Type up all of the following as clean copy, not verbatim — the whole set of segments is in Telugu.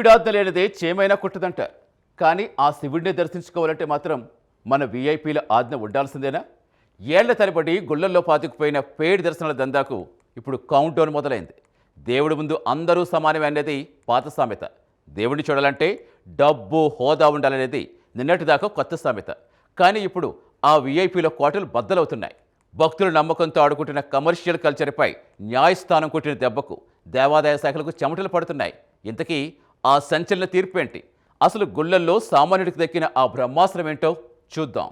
శివుడాజ్ఞ లేనిదే చేమైనా కుట్టదంటారు. కానీ ఆ శివుడిని దర్శించుకోవాలంటే మాత్రం మన వీఐపీల ఆజ్ఞ ఉండాల్సిందేనా? ఏళ్ల తరబడి గుళ్ళల్లో పాతుకుపోయిన పేడ్ దర్శనాల దందాకు ఇప్పుడు కౌంట్ డౌన్ మొదలైంది. దేవుడి ముందు అందరూ సమానమే అనేది పాత సామెత. దేవుడిని చూడాలంటే డబ్బు హోదా ఉండాలనేది నిన్నటిదాకా కొత్త సామెత. కానీ ఇప్పుడు ఆ వీఐపీల కోటలు బద్దలవుతున్నాయి. భక్తుల నమ్మకంతో ఆడుకుంటున్న కమర్షియల్ కల్చర్పై న్యాయస్థానం కొట్టిన దెబ్బకు దేవాదాయ శాఖలకు చెమటలు పడుతున్నాయి. ఇంతకీ ఆ సంచలన తీర్పు ఏంటి? అసలు గుళ్ళల్లో సామాన్యుడికి దక్కిన ఆ బ్రహ్మాస్త్రం ఏంటో చూద్దాం.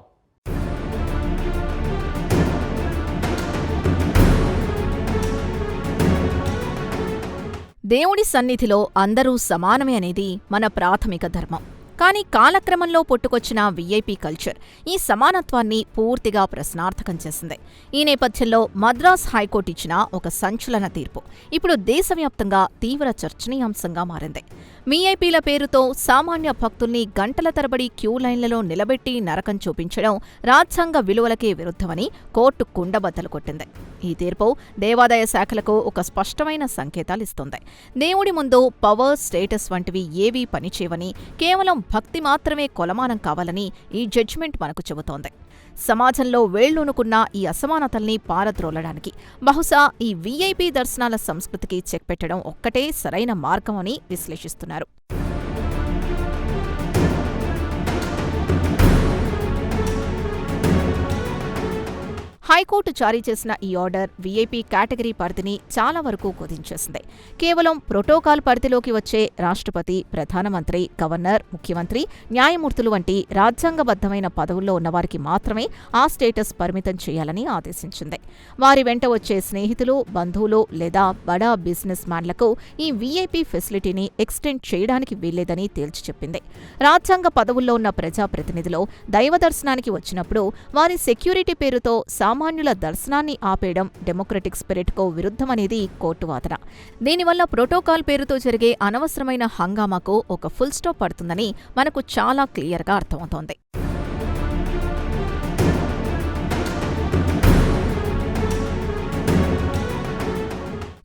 దేవుడి సన్నిధిలో అందరూ సమానమే అనేది మన ప్రాథమిక ధర్మం. కానీ కాలక్రమంలో పుట్టుకొచ్చిన వీఐపీ కల్చర్ ఈ సమానత్వాన్ని పూర్తిగా ప్రశ్నార్థకం చేసింది. ఈ నేపథ్యంలో మద్రాస్ హైకోర్టు ఇచ్చిన ఒక సంచలన తీర్పు ఇప్పుడు దేశవ్యాప్తంగా తీవ్ర చర్చనీయాంశంగా మారింది. వీఐపీల పేరుతో సామాన్య భక్తుల్ని గంటల తరబడి క్యూ లైన్లలో నిలబెట్టి నరకం చూపించడం రాజ్యాంగ విలువలకే విరుద్ధమని కోర్టు కుండబద్దలు కొట్టింది. ఈ తీర్పు దేవాదాయ శాఖలకు ఒక స్పష్టమైన సంకేతాలిస్తోంది. దేవుడి ముందు పవర్, స్టేటస్ వంటివి ఏవీ పనిచేయవని, కేవలం భక్తి మాత్రమే కొలమానం కావాలని ఈ జడ్జిమెంట్ మనకు చెబుతోంది. సమాజంలో వేళ్లూనుకున్న ఈ అసమానతల్ని పారద్రోలడానికి బహుశా ఈ వీఐపీ దర్శనాల సంస్కృతికి చెక్ పెట్టడం ఒక్కటే సరైన మార్గమని విశ్లేషిస్తున్నారు. హైకోర్టు జారీ చేసిన ఈ ఆర్డర్ వీఐపీ కేటగిరీ పరిధిని చాలా వరకు కుదించేసింది. కేవలం ప్రోటోకాల్ పరిధిలోకి వచ్చే రాష్ట్రపతి, ప్రధానమంత్రి, గవర్నర్, ముఖ్యమంత్రి, న్యాయమూర్తులు వంటి రాజ్యాంగబద్ధమైన పదవుల్లో ఉన్నవారికి మాత్రమే ఆ స్టేటస్ పరిమితం చేయాలని ఆదేశించింది. వారి వెంట వచ్చే స్నేహితులు, బంధువులు లేదా బడా బిజినెస్ మ్యాన్లకు ఈ వీఐపీ ఫెసిలిటీని ఎక్స్టెండ్ చేయడానికి వీల్లేదని తేల్చి చెప్పింది. రాజ్యాంగ పదవుల్లో ఉన్న ప్రజాప్రతినిధులు దైవ దర్శనానికి వచ్చినప్పుడు వారి సెక్యూరిటీ పేరుతో సామాన్యుల దర్శనాన్ని ఆపేయడం డెమోక్రటిక్ స్పిరిట్కు విరుద్ధమనేది కోర్టు వాదన. దీనివల్ల ప్రోటోకాల్ పేరుతో జరిగే అనవసరమైన హంగామాకు ఒక ఫుల్ స్టాప్ పడుతుందని మనకు చాలా క్లియర్గా అర్థమవుతోంది.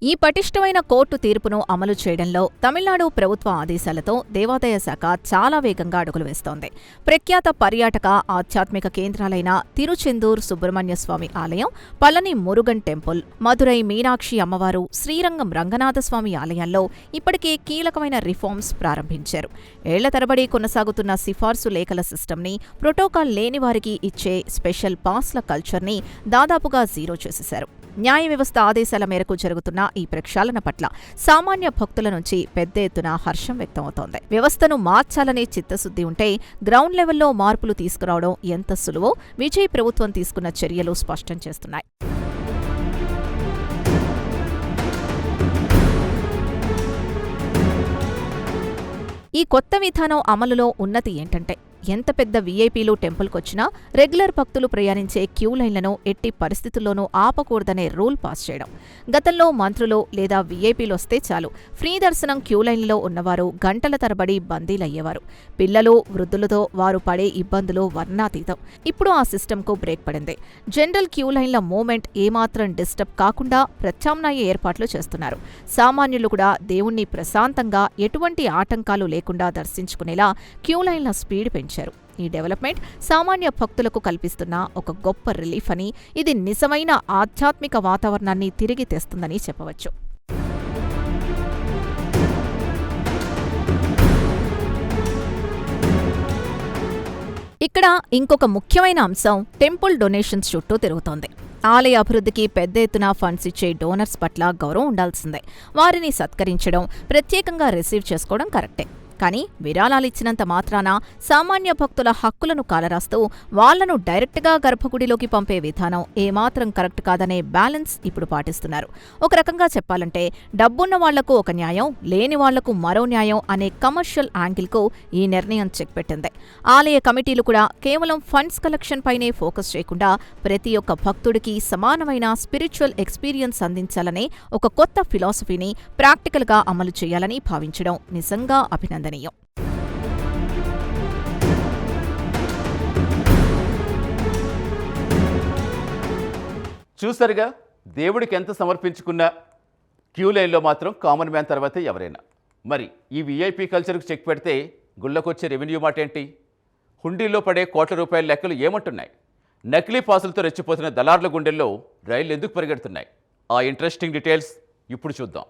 ఈ పటిష్టమైన కోర్టు తీర్పును అమలు చేయడంలో తమిళనాడు ప్రభుత్వ ఆదేశాలతో దేవాదాయ శాఖ చాలా వేగంగా అడుగులు వేస్తోంది. ప్రఖ్యాత పర్యాటక ఆధ్యాత్మిక కేంద్రాలైన తిరుచెందూర్ సుబ్రహ్మణ్య స్వామి ఆలయం, పళని మురుగన్ టెంపుల్, మదురై మీనాక్షి అమ్మవారు, శ్రీరంగం రంగనాథస్వామి ఆలయాల్లో ఇప్పటికే కీలకమైన రిఫార్మ్స్ ప్రారంభించారు. ఏళ్ల తరబడి కొనసాగుతున్న సిఫార్సు లేఖల సిస్టమ్ని, ప్రోటోకాల్ లేని వారికి ఇచ్చే స్పెషల్ పాస్ల కల్చర్ని దాదాపుగా జీరో చేసేశారు. న్యాయ వ్యవస్థ ఆదేశాల మేరకు జరుగుతున్న ఈ ప్రక్షాళన పట్ల సామాన్య భక్తుల నుంచి పెద్ద ఎత్తున హర్షం వ్యక్తమవుతోంది. వ్యవస్థను మార్చాలనే చిత్తశుద్ధి ఉంటే గ్రౌండ్ లెవెల్లో మార్పులు తీసుకురావడం ఎంత సులువో విజయ్ ప్రభుత్వం తీసుకున్న చర్యలు స్పష్టం చేస్తున్నాయి. ఈ కొత్త విధానం అమలులో ఉన్నతి ఏంటంటే, ఎంత పెద్ద వీఐపీలు టెంపుల్కొచ్చినా రెగ్యులర్ భక్తులు ప్రయాణించే క్యూ లైన్లను ఎట్టి పరిస్థితుల్లోనూ ఆపకూడదనే రూల్ పాస్ చేయడం. గతంలో మంత్రులు లేదా వీఐపీలు వస్తే చాలు ఫ్రీ దర్శనం క్యూ లైన్లలో ఉన్నవారు గంటల తరబడి బందీలయ్యేవారు. పిల్లలు, వృద్ధులతో వారు పడే ఇబ్బందులు వర్ణాతీతం. ఇప్పుడు ఆ సిస్టమ్కు బ్రేక్ పడింది. జనరల్ క్యూ లైన్ల మూవ్మెంట్ ఏమాత్రం డిస్టర్బ్ కాకుండా ప్రత్యామ్నాయ ఏర్పాట్లు చేస్తున్నారు. సామాన్యులు కూడా దేవుణ్ణి ప్రశాంతంగా ఎటువంటి ఆటంకాలు లేకుండా దర్శించుకునేలా క్యూ లైన్ల స్పీడ్ పెంచారు. ఈ డెవలప్మెంట్ సామాన్య భక్తులకు కల్పిస్తున్న ఒక గొప్ప రిలీఫ్ అని, ఇది నిజమైన ఆధ్యాత్మిక వాతావరణాన్ని తిరిగి తెస్తుందని చెప్పవచ్చు. ఇక్కడ ఇంకొక ముఖ్యమైన అంశం టెంపుల్ డొనేషన్స్ చుట్టూ తిరుగుతోంది. ఆలయ అభివృద్ధికి పెద్ద ఎత్తున ఫండ్స్ ఇచ్చే డోనర్స్ పట్ల గౌరవం ఉండాల్సిందే. వారిని సత్కరించడం, ప్రత్యేకంగా రిసీవ్ చేసుకోవడం కరెక్టే. కానీ విరాళాలిచ్చినంత మాత్రాన సామాన్య భక్తుల హక్కులను కాలరాస్తూ వాళ్లను డైరెక్ట్గా గర్భగుడిలోకి పంపే విధానం ఏమాత్రం కరెక్ట్ కాదనే బ్యాలెన్స్ ఇప్పుడు పాటిస్తున్నారు. ఒక రకంగా చెప్పాలంటే డబ్బున్న వాళ్లకు ఒక న్యాయం, లేని వాళ్లకు మరో న్యాయం అనే కమర్షియల్ యాంగిల్కు ఈ నిర్ణయం చెక్ పెట్టింది. ఆలయ కమిటీలు కూడా కేవలం ఫండ్స్ కలెక్షన్ పైనే ఫోకస్ చేయకుండా ప్రతి ఒక్క భక్తుడికి సమానమైన స్పిరిచువల్ ఎక్స్పీరియన్స్ అందించాలనే ఒక కొత్త ఫిలాసఫీని ప్రాక్టికల్గా అమలు చేయాలని భావించడం నిజంగా అభినందనీయం. చూసారుగా, దేవుడికి ఎంత సమర్పించుకున్నా క్యూ లైన్లో మాత్రం కామన్ మ్యాన్ తర్వాతే ఎవరైనా. మరి ఈ వీఐపీ కల్చర్కు చెక్ పెడితే గుళ్ళకొచ్చే రెవెన్యూ మాట ఏంటి? హుండీలో పడే కోట్ల రూపాయల లెక్కలు ఏమంటున్నాయి? నకిలీ పాసులతో రెచ్చిపోతున్న దళారుల గుండెల్లో రైళ్లు ఎందుకు పరిగెడుతున్నాయి? ఆ ఇంట్రెస్టింగ్ డీటెయిల్స్ ఇప్పుడు చూద్దాం.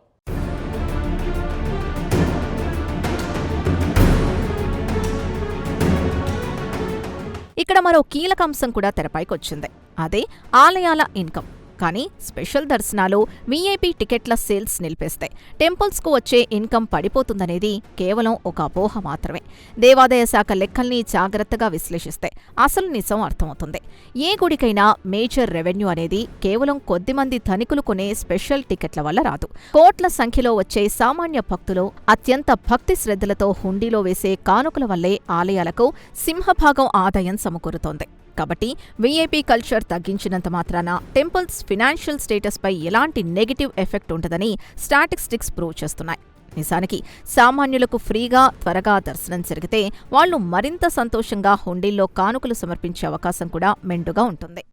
ఇక్కడ మరో కీలక అంశం కూడా తెరపైకొచ్చింది. అదే ఆలయాల ఇన్కమ్. కానీ స్పెషల్ దర్శనాలు, వీఐపీ టికెట్ల సేల్స్ నిలిపేస్తాయి. టెంపుల్స్కు వచ్చే ఇన్కమ్ పడిపోతుందనేది కేవలం ఒక అపోహ మాత్రమే. దేవాదాయ శాఖ లెక్కల్ని జాగ్రత్తగా విశ్లేషిస్తే అసలు నిజం అర్థమవుతుంది. ఏ గుడికైనా మేజర్ రెవెన్యూ అనేది కేవలం కొద్దిమంది ధనికులు కొనే స్పెషల్ టికెట్ల వల్ల రాదు. కోట్ల సంఖ్యలో వచ్చే సామాన్య భక్తులు అత్యంత భక్తి శ్రద్ధలతో హుండీలో వేసే కానుకల వల్లే ఆలయాలకు సింహభాగం ఆదాయం సమకూరుతోంది. కాబట్టి వీఐపీ కల్చర్ తగ్గించినంత మాత్రాన టెంపుల్స్ ఫినాన్షియల్ స్టేటస్పై ఎలాంటి నెగటివ్ ఎఫెక్ట్ ఉంటుందని స్టాటిస్టిక్స్ ప్రూవ్ చేస్తున్నాయి. నిజానికి సామాన్యులకు ఫ్రీగా, త్వరగా దర్శనం జరిగితే వాళ్లు మరింత సంతోషంగా హుండీల్లో కానుకలు సమర్పించే అవకాశం కూడా మెండుగా ఉంటుంది.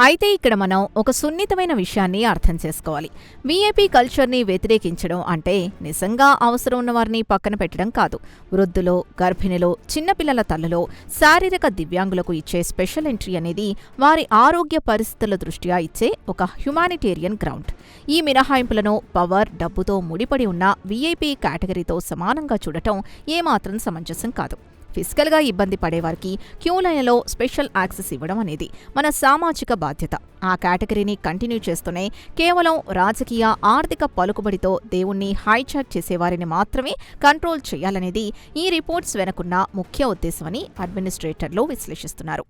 అయితే ఇక్కడ మనం ఒక సున్నితమైన విషయాన్ని అర్థం చేసుకోవాలి. వీఐపీ కల్చర్ని వ్యతిరేకించడం అంటే నిజంగా అవసరం ఉన్నవారిని పక్కన పెట్టడం కాదు. వృద్ధులు, గర్భిణులు, చిన్నపిల్లల తల్లులు, శారీరక దివ్యాంగులకు ఇచ్చే స్పెషల్ ఎంట్రీ అనేది వారి ఆరోగ్య పరిస్థితుల దృష్ట్యా ఇచ్చే ఒక హ్యుమానిటేరియన్ గ్రౌండ్. ఈ మినహాయింపులను పవర్, డబ్బుతో ముడిపడి ఉన్న వీఐపీ కేటగిరీతో సమానంగా చూడటం ఏమాత్రం సమంజసం కాదు. ఫిజికల్గా ఇబ్బంది పడేవారికి క్యూలైన్లో స్పెషల్ యాక్సెస్ ఇవ్వడం అనేది మన సామాజిక బాధ్యత. ఆ కేటగిరీని కంటిన్యూ చేస్తూనే కేవలం రాజకీయ, ఆర్థిక పలుకుబడితో దేవుణ్ణి హైజాక్ చేసేవారిని మాత్రమే కంట్రోల్ చేయాలనేది ఈ రిపోర్ట్స్ వెనుకున్న ముఖ్య ఉద్దేశమని అడ్మినిస్ట్రేటర్లు విశ్లేషిస్తున్నారు.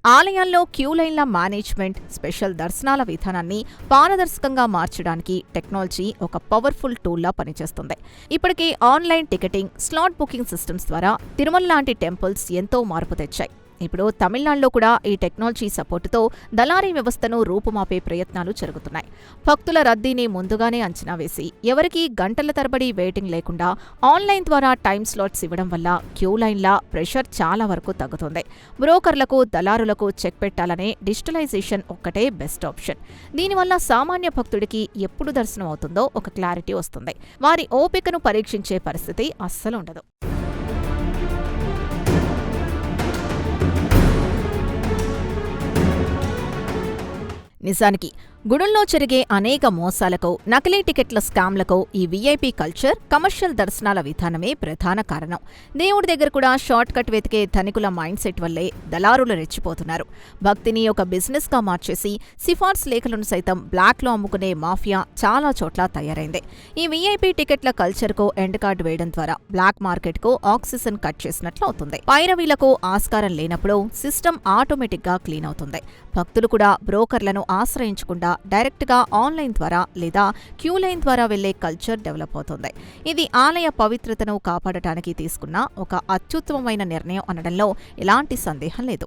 ఆలయాల్లో క్యూలైన్ల మేనేజ్మెంట్, స్పెషల్ దర్శనాల విధానాన్ని పారదర్శకంగా మార్చడానికి టెక్నాలజీ ఒక పవర్ఫుల్ టూల్లా పనిచేస్తుంది. ఇప్పటికే online ticketing, slot booking systems ద్వారా తిరుమల లాంటి టెంపుల్స్ ఎంతో మార్పు తెచ్చాయి. ఇప్పుడు తమిళనాడులో కూడా ఈ టెక్నాలజీ సపోర్టుతో దళారీ వ్యవస్థను రూపుమాపే ప్రయత్నాలు జరుగుతున్నాయి. భక్తుల రద్దీని ముందుగానే అంచనా వేసి ఎవరికీ గంటల తరబడి వెయిటింగ్ లేకుండా ఆన్లైన్ ద్వారా టైం స్లాట్స్ ఇవ్వడం వల్ల క్యూలైన్ల ప్రెషర్ చాలా వరకు తగ్గుతుంది. బ్రోకర్లకు, దళారులకు చెక్ పెట్టాలనే డిజిటలైజేషన్ ఒక్కటే బెస్ట్ ఆప్షన్. దీనివల్ల సామాన్య భక్తుడికి ఎప్పుడు దర్శనం అవుతుందో ఒక క్లారిటీ వస్తుంది. వారి ఓపికను పరీక్షించే పరిస్థితి అస్సలు ఉండదు. నిజానికి గుడుల్లో జరిగే అనేక మోసాలకు, నకిలీ టికెట్ల స్కామ్లకు ఈ వీఐపీ కల్చర్, కమర్షియల్ దర్శనాల విధానమే ప్రధాన కారణం. దేవుడి దగ్గర కూడా షార్ట్ కట్ వెతికే ధనికుల మైండ్ సెట్ వల్లే దళారులు రెచ్చిపోతున్నారు. భక్తిని ఒక బిజినెస్గా మార్చేసి సిఫార్సు లేఖలను సైతం బ్లాక్లో అమ్ముకునే మాఫియా చాలా చోట్ల తయారైంది. ఈ వీఐపీ టికెట్ల కల్చర్కు ఎండ్ కార్డు వేయడం ద్వారా బ్లాక్ మార్కెట్కు ఆక్సిజన్ కట్ చేసినట్లు అవుతుంది. పైరవీలకు ఆస్కారం లేనప్పుడు సిస్టమ్ ఆటోమేటిక్గా క్లీన్ అవుతుంది. భక్తులు కూడా బ్రోకర్లను ఆశ్రయించకుండా డైరెక్ట్గా ఆన్లైన్ ద్వారా లేదా క్యూలైన్ ద్వారా వెళ్లే కల్చర్ డెవలప్ అవుతుంది. ఇది ఆలయ పవిత్రతను కాపాడటానికి తీసుకున్న ఒక అత్యుత్తమమైన నిర్ణయం అనడంలో ఎలాంటి సందేహం లేదు.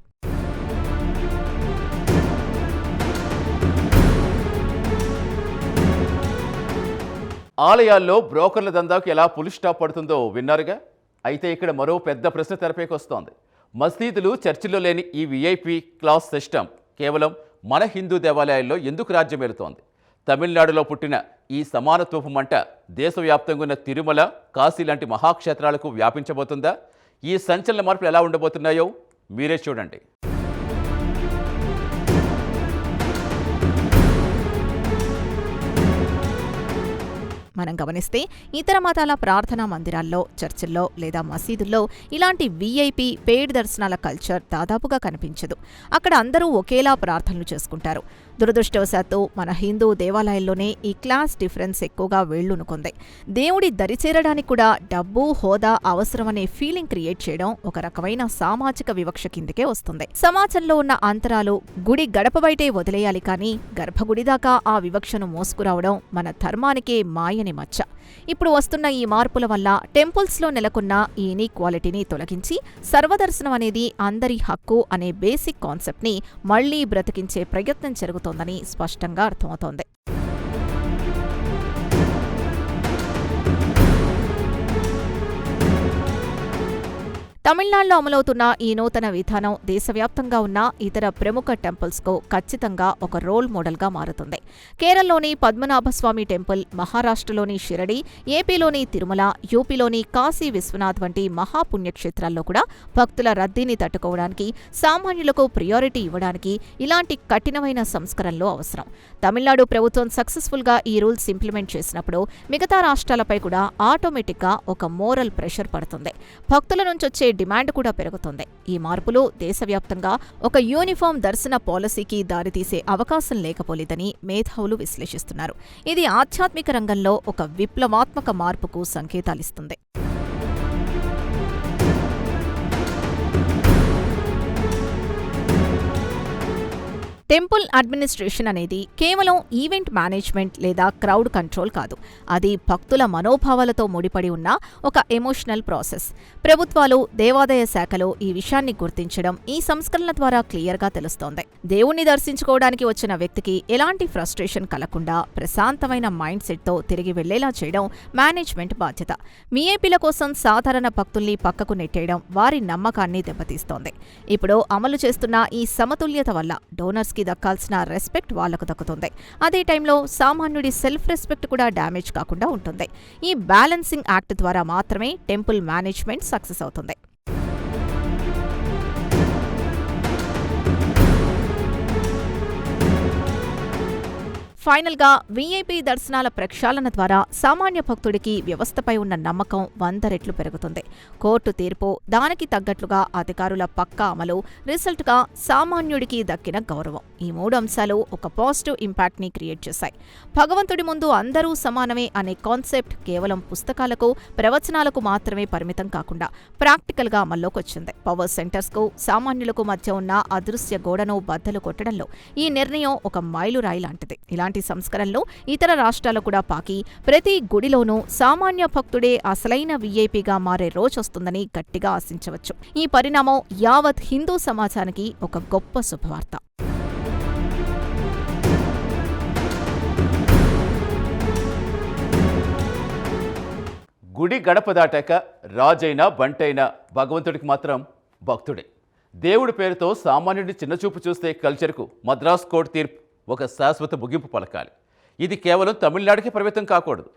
ఆలయాల్లో బ్రోకర్ల దందాకు ఎలా పులి స్టాప్ పడుతుందో విన్నారుగా. అయితే ఇక్కడ మరో పెద్ద ప్రశ్న తెరపైకి వస్తోంది. మసీదులు, చర్చిల్లో లేని ఈ వీఐపీ క్లాస్ సిస్టమ్ కేవలం మన హిందూ దేవాలయాల్లో ఎందుకు రాజ్యమేలుతోంది? తమిళనాడులో పుట్టిన ఈ సమానత్వపు మంట దేశవ్యాప్తంగా ఉన్న తిరుమల, కాశీ లాంటి మహాక్షేత్రాలకు వ్యాపించబోతుందా? ఈ సంచలన మార్పులు ఎలా ఉండబోతున్నాయో మీరే చూడండి. మనం గమనిస్తే ఇతర మతాల ప్రార్థనా మందిరాల్లో, చర్చిల్లో లేదా మసీదుల్లో ఇలాంటి వీఐపీ పెయిడ్ దర్శనాల కల్చర్ దాదాపుగా కనిపించదు. అక్కడ అందరూ ఒకేలా ప్రార్థనలు చేసుకుంటారు. దురదృష్టవశాత్తు మన హిందూ దేవాలయాల్లోనే ఈ క్లాస్ డిఫరెన్స్ ఎక్కువగా వేళ్లునుకుంది. దేవుడి దరిచేరడానికి కూడా డబ్బు, హోదా అవసరమనే ఫీలింగ్ క్రియేట్ చేయడం ఒక రకమైన సామాజిక వివక్ష కిందకే వస్తుంది. సమాజంలో ఉన్న అంతరాలు గుడి గడప బయటే వదిలేయాలి కానీ గర్భగుడి దాకా ఆ వివక్షను మోసుకురావడం మన ధర్మానికే మాయని మచ్చ. ఇప్పుడు వస్తున్న ఈ మార్పుల వల్ల టెంపుల్స్లో నెలకొన్న ఈ ఇనీక్వాలిటీని తొలగించి సర్వదర్శనం అనేది అందరి హక్కు అనే బేసిక్ కాన్సెప్ట్ని మళ్లీ బ్రతికించే ప్రయత్నం జరుగుతోందని స్పష్టంగా అర్థమవుతోంది. తమిళనాడులో అమలవుతున్న ఈ నూతన విధానం దేశవ్యాప్తంగా ఉన్న ఇతర ప్రముఖ టెంపుల్స్కు ఖచ్చితంగా ఒక రోల్ మోడల్గా మారుతుంది. కేరళలోని పద్మనాభస్వామి టెంపుల్, మహారాష్ట్రలోని షిరడి, ఏపీలోని తిరుమల, యూపీలోని కాశీ విశ్వనాథ్ వంటి మహాపుణ్యక్షేత్రాల్లో కూడా భక్తుల రద్దీని తట్టుకోవడానికి, సామాన్యులకు ప్రియారిటీ ఇవ్వడానికి ఇలాంటి కఠినమైన సంస్కరణలు అవసరం. తమిళనాడు ప్రభుత్వం సక్సెస్ఫుల్గా ఈ రూల్స్ ఇంప్లిమెంట్ చేసినప్పుడు మిగతా రాష్ట్రాలపై కూడా ఆటోమేటిక్గా ఒక మోరల్ ప్రెషర్ పడుతుంది. భక్తుల నుంచొచ్చే డిమాండ్ కూడా పెరుగుతుంది. ఈ మార్పులు దేశవ్యాప్తంగా ఒక యూనిఫామ్ దర్శన పాలసీకి దారితీసే అవకాశం లేకపోలేదని మేధావులు విశ్లేషిస్తున్నారు. ఇది ఆధ్యాత్మిక రంగంలో ఒక విప్లవాత్మక మార్పుకు సంకేతాలిస్తుంది. టెంపుల్ అడ్మినిస్ట్రేషన్ అనేది కేవలం ఈవెంట్ మేనేజ్మెంట్ లేదా క్రౌడ్ కంట్రోల్ కాదు. అది భక్తుల మనోభావాలతో ముడిపడి ఉన్న ఒక ఎమోషనల్ ప్రాసెస్. ప్రభుత్వాలు, దేవాదాయ శాఖలు ఈ విషయాన్ని గుర్తించడం ఈ సంస్కరణల ద్వారా క్లియర్గా తెలుస్తోంది. దేవుణ్ణి దర్శించుకోవడానికి వచ్చిన వ్యక్తికి ఎలాంటి ఫ్రస్ట్రేషన్ కలగకుండా ప్రశాంతమైన మైండ్ సెట్తో తిరిగి వెళ్లేలా చేయడం మేనేజ్మెంట్ బాధ్యత. వీఐపీల కోసం సాధారణ భక్తుల్ని పక్కకు నెట్టేయడం వారి నమ్మకాన్ని దెబ్బతీస్తోంది. ఇప్పుడు అమలు చేస్తున్న ఈ సమతుల్యత వల్ల డోనర్స్కి దక్కాల్సిన రెస్పెక్ట్ వాళ్లకు దక్కుతుంది. అదే టైంలో సామాన్యుడి సెల్ఫ్ రెస్పెక్ట్ కూడా డ్యామేజ్ కాకుండా ఉంటుంది. ఈ బ్యాలెన్సింగ్ యాక్ట్ ద్వారా మాత్రమే టెంపుల్ మేనేజ్మెంట్ సక్సెస్ అవుతుంది. ఫైనల్గా వీఐపీ దర్శనాల ప్రక్షాళన ద్వారా సామాన్య భక్తుడికి వ్యవస్థపై ఉన్న నమ్మకం 100 రెట్లు పెరుగుతుంది. కోర్టు తీర్పు, దానికి తగ్గట్లుగా అధికారుల పక్కా అమలు, రిజల్ట్గా సామాన్యుడికి దక్కిన గౌరవం, ఈ 3 అంశాలు ఒక పాజిటివ్ ఇంపాక్ట్ని క్రియేట్ చేశాయి. భగవంతుడి ముందు అందరూ సమానమే అనే కాన్సెప్ట్ కేవలం పుస్తకాలకు, ప్రవచనాలకు మాత్రమే పరిమితం కాకుండా ప్రాక్టికల్గా అమల్లోకొచ్చింది. పవర్ సెంటర్స్కు, సామాన్యులకు మధ్య ఉన్న అదృశ్య గోడను బద్దలు కొట్టడంలో ఈ నిర్ణయం ఒక మైలురాయి లాంటిది. ఇలాంటి సంస్కరణలు ఇతర రాష్ట్రాలు కూడా పాకి ప్రతి గుడిలోనూ సామాన్య భక్తుడే అసలైన వీఐపీగా మారే రోజొస్తుందని గట్టిగా ఆశించవచ్చు. ఈ పరిణామం యావత్ హిందూ సమాజానికి ఒక గొప్ప శుభవార్త. గుడి గడప దాటాక రాజైనా బంటైనా భగవంతుడికి మాత్రం భక్తుడే. దేవుడి పేరుతో సామాన్యుడిని చిన్నచూపు చూస్తే కల్చర్కు మద్రాస్ కోర్టు తీర్పు ఒక శాశ్వత ముగింపు పలకాలి. ఇది కేవలం తమిళనాడుకి పరిమితం కాకూడదు.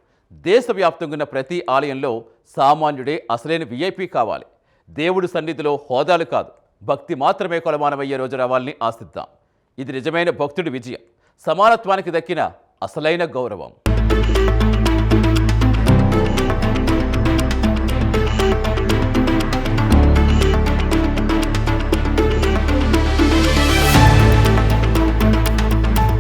దేశవ్యాప్తంగా ఉన్న ప్రతి ఆలయంలో సామాన్యుడే అసలైన వీఐపీ కావాలి. దేవుడి సన్నిధిలో హోదాలు కాదు, భక్తి మాత్రమే కొలమానమయ్యే రోజు రావాలని ఆశిద్దాం. ఇది నిజమైన భక్తుడి విజయం, సమానత్వానికి దక్కిన అసలైన గౌరవం.